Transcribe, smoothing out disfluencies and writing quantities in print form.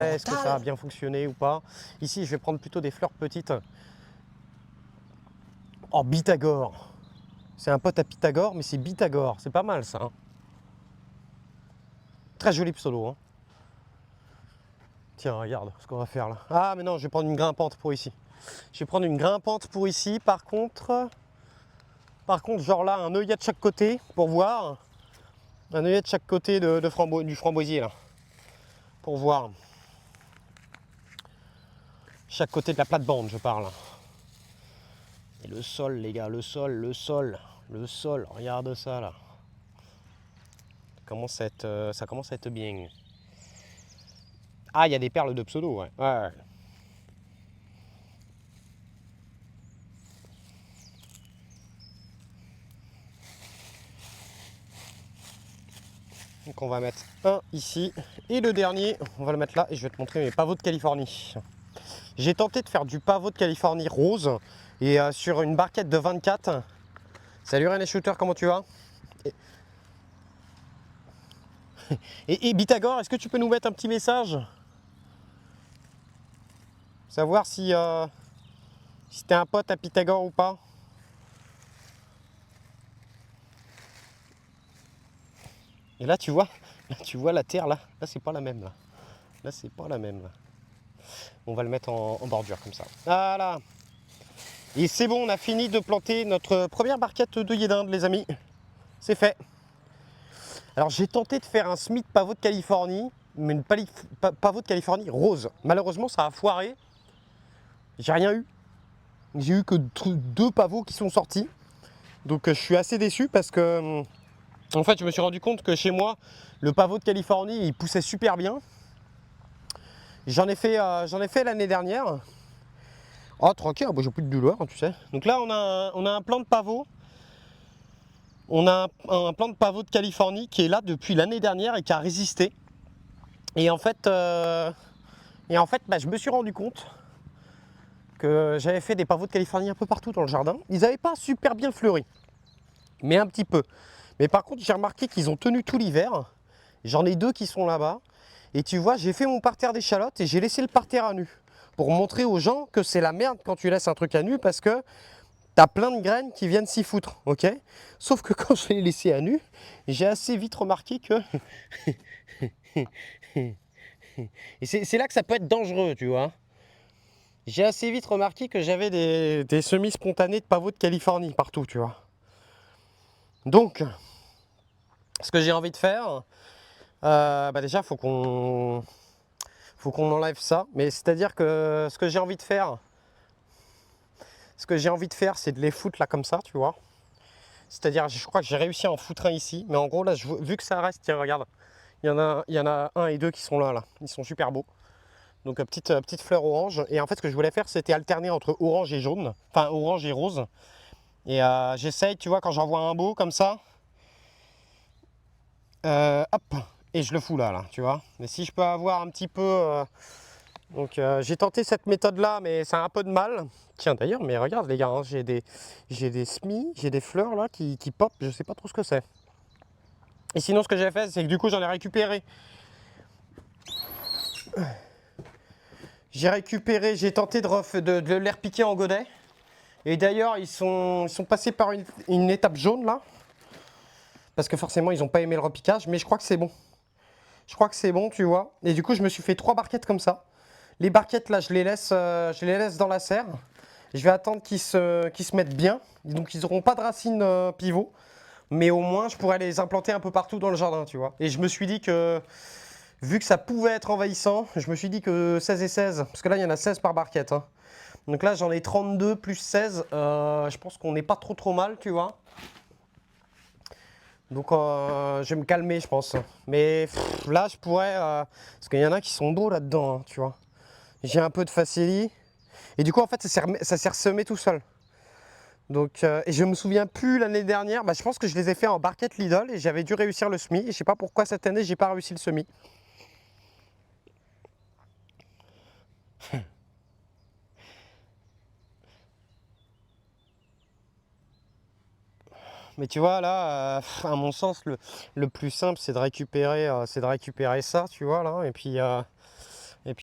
Est-ce que ça a bien fonctionné ou pas? Ici, je vais prendre plutôt des fleurs petites. Oh, Pythagore. C'est un pote à Pythagore, mais c'est Pythagore. C'est pas mal ça, hein. Très joli pseudo, hein. Tiens, regarde ce qu'on va faire là. Ah, mais non, je vais prendre une grimpante pour ici. Je vais prendre une grimpante pour ici. Par contre, genre là, un œillet de chaque côté pour voir. Un œillet de chaque côté du framboisier là. Pour voir. Chaque côté de la plate-bande, je parle. Et le sol, les gars, le sol, regarde ça là. Ça commence à être bien. Ah, il y a des perles de pseudo, ouais. Ouais. Donc on va mettre un ici. Et le dernier, on va le mettre là. Et je vais te montrer mes pavots de Californie. J'ai tenté de faire du pavot de Californie rose. Et sur une barquette de 24. Salut René Shooter, comment tu vas? Et Pythagore, est-ce que tu peux nous mettre un petit message? Savoir si t'es un pote à Pythagore ou pas. Et là tu vois la terre là. Là c'est pas la même là. Là c'est pas la même là. On va le mettre en bordure comme ça. Voilà. Et c'est bon, on a fini de planter notre première barquette d'œillets d'Inde, les amis. C'est fait. Alors j'ai tenté de faire un Smith pavot de Californie, mais une pavot de Californie rose. Malheureusement ça a foiré. J'ai rien eu. J'ai eu que 2 pavots qui sont sortis. Donc je suis assez déçu parce que en fait je me suis rendu compte que chez moi le pavot de Californie il poussait super bien. J'en ai fait l'année dernière. Oh tranquille, j'ai plus de douleur, hein, tu sais. Donc là on a un plant de pavot. On a un plant de pavot de Californie qui est là depuis l'année dernière et qui a résisté. Et en fait, je me suis rendu compte que j'avais fait des pavots de Californie un peu partout dans le jardin. Ils n'avaient pas super bien fleuri, mais un petit peu. Mais par contre, j'ai remarqué qu'ils ont tenu tout l'hiver. J'en ai 2 qui sont là-bas. Et tu vois, j'ai fait mon parterre d'échalotes et j'ai laissé le parterre à nu. Pour montrer aux gens que c'est la merde quand tu laisses un truc à nu parce que t'as plein de graines qui viennent s'y foutre, ok? Sauf que quand je l'ai laissé à nu, j'ai assez vite remarqué que... Et c'est là que ça peut être dangereux, tu vois. J'ai assez vite remarqué que j'avais des semis spontanés de pavots de Californie partout, tu vois. Donc, ce que j'ai envie de faire, déjà, faut qu'on enlève ça. Mais c'est-à-dire que ce que j'ai envie de faire, c'est de les foutre là comme ça, tu vois. C'est-à-dire, je crois que j'ai réussi à en foutre un ici. Mais en gros, là, vu que ça reste, tiens, regarde. Il y en a un et 2 qui sont là. Ils sont super beaux. Donc, petite fleur orange. Et en fait, ce que je voulais faire, c'était alterner entre orange et jaune. Enfin, orange et rose. Et j'essaye, tu vois, quand j'en vois un beau comme ça. Hop. Et je le fous là, tu vois. Mais si je peux avoir un petit peu... Donc, j'ai tenté cette méthode-là, mais ça a un peu de mal. Tiens, d'ailleurs, mais regarde, les gars, hein, j'ai des semis, j'ai des fleurs là qui pop. Je sais pas trop ce que c'est. Et sinon, ce que j'ai fait, c'est que du coup, j'en ai récupéré. J'ai tenté de les repiquer en godet. Et d'ailleurs, ils sont passés par une étape jaune là. Parce que forcément, ils n'ont pas aimé le repiquage. Mais je crois que c'est bon. Je crois que c'est bon, tu vois. Et du coup, je me suis fait 3 barquettes comme ça. Les barquettes là, je les laisse dans la serre. Je vais attendre qu'ils se mettent bien. Donc, ils n'auront pas de racines pivot. Mais au moins, je pourrais les implanter un peu partout dans le jardin, tu vois. Et je me suis dit que... Vu que ça pouvait être envahissant, je me suis dit que 16 et 16, parce que là il y en a 16 par barquette, hein. Donc là j'en ai 32 plus 16, je pense qu'on n'est pas trop mal, tu vois. Donc je vais me calmer, je pense. Mais là je pourrais, parce qu'il y en a qui sont beaux là-dedans, hein, tu vois. J'ai un peu de facili. Et du coup en fait ça s'est ressemé tout seul. Donc, et je me souviens plus l'année dernière, je pense que je les ai fait en barquette Lidl et j'avais dû réussir le semis. Et je sais pas pourquoi cette année j'ai pas réussi le semis. Mais tu vois, là, à mon sens, le plus simple, c'est de récupérer ça, tu vois, là. Et puis,